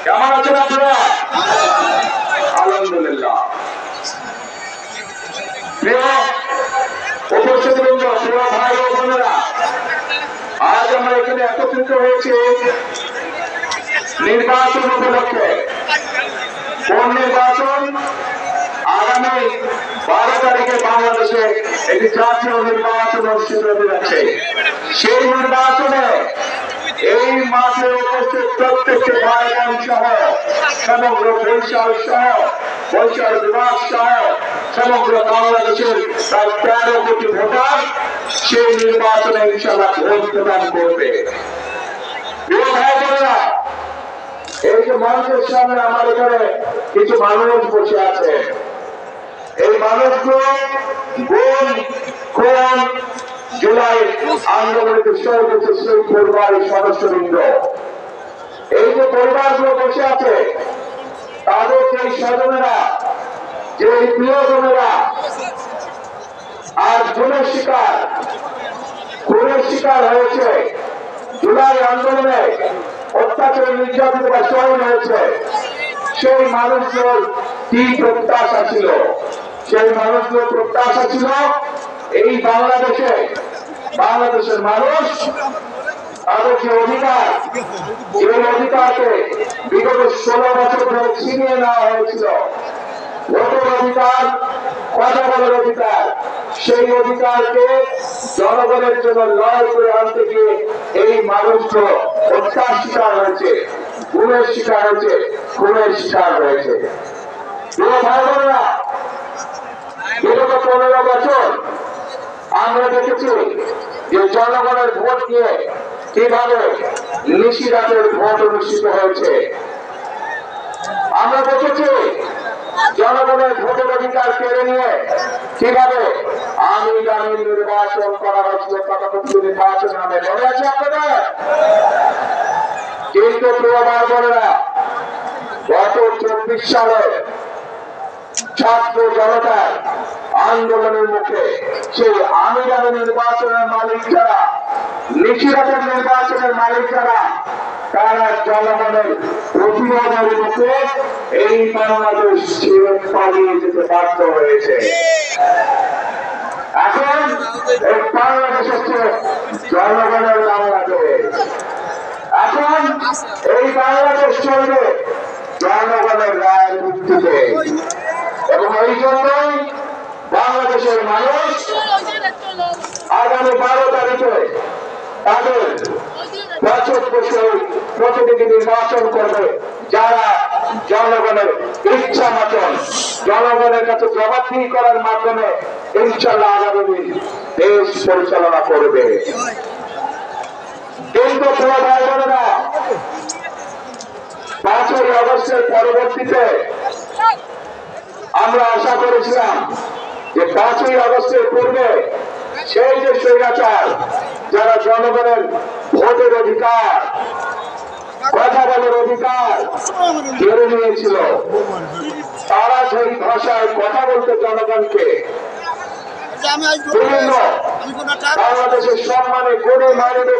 কেমন আছেন আপনারা? আলহামদুলিল্লাহ। উপস্থিতবৃন্দ, প্রিয় ভাই ও বোনেরা, আজ আমরা এখানে একত্রিত হয়েছি নির্বাচন উপলক্ষে। কোন নির্বাচন? আগামী 12 তারিখে বাংলাদেশে একটি জাতীয় নির্বাচন অনুষ্ঠিত হতে যাচ্ছে। সেই নির্বাচনে এই মাঠে উপস্থিত প্রত্যেকটি ভাই বোন সহ সমগ্র বরিশাল বিভাগ সহ সমগ্র বাংলাদেশের প্রায় 13 কোটি ভোটার সেই নির্বাচনে ইনশাআল্লাহ ভোট প্রদান করবে। প্রিয় ভাই বোনেরা, এই যে মঞ্চের সামনে আমার এখানে কিছু মানুষ বসে আছে, এই মানুষগুলো কোন জুলাই আন্দোলনে শহীদ হয়েছে সেই পরিবারের সদস্যবৃন্দ। এই যে পরিবারগুলো বসে আছে, তাদের সেই স্বজনেরা, যে প্রিয়জনেরা আর খুনের শিকার হয়েছে, জুলাই আন্দোলনে অত্যাচার নির্যাতিত বা শহীদ হয়েছে, সেই মানুষগুলোর কি প্রত্যাশা ছিল? সেই মানুষগুলোর প্রত্যাশা ছিল এই বাংলাদেশের মানুষ তাদের যে অধিকার, এই অধিকারকে বিগত 16 বছর ধরে ছিনিয়ে নেওয়া হয়েছিল। ভোটের অধিকার, কথা বলার অধিকার, সেই অধিকারকে জনগণের জন্য লড়াই করে আনতে গিয়ে এই মানুষগুলো হত্যার শিকার হয়েছে, খুনের শিকার হয়েছে। ভাই বোনেরা, বিগত 15 বছর আমরা দেখেছি যে জনগণের ভোট নিয়ে কিভাবে নিশিরাতের ভোট অনুষ্ঠিত হয়েছে। আমরা দেখেছি জনগণের ভোটের অধিকার কেড়ে নিয়ে কিভাবে আমি নির্বাচন করা হয়েছিল, তথাকথিত নির্বাচন নামে। মনে আছে আপনাদের? কিন্তু প্রিয় ভাই বোনেরা, গত 24 সালে ছাত্র জনতার আন্দোলনের মুখে সেই আমি নির্বাচনের মালিক যারা, নিশিরাতের নির্বাচনের মালিক যারা, তারা জনগণের প্রতিবাদের মুখে এই বাংলাদেশ ছেড়ে পালিয়ে যেতে বাধ্য হয়েছে। এখন এই বাংলাদেশ হচ্ছে জনগণের বাংলাদেশ। এখন এই বাংলাদেশ চলবে জনগণের রায়ের ভিত্তিতে, এবং এই জন্যই বাংলাদেশের মানুষ আগামী 12 তারিখে তাদের প্রতিনিধি নির্বাচন করবে, যারা জনগণের ইচ্ছা মতন জনগণের কাছে জবাবদিহি করার মাধ্যমে ইনশাআল্লাহ আগামী দেশ পরিচালনা করবে। কিন্তু প্রিয় ভাই বোনেরা, 5ই আগস্টের পরবর্তীতে আমরা আশা করেছিলাম যে 5ই আগস্টের পূর্বে সেই যে স্বৈরাচার, যারা জনগণের ভোটের অধিকার, কথা বলার অধিকার কেড়ে নিয়েছিল, তারা সেই ভাষায় কথা বলতে জনগণকে বিভিন্ন বাংলাদেশের সম্মানে গড়ে মানবে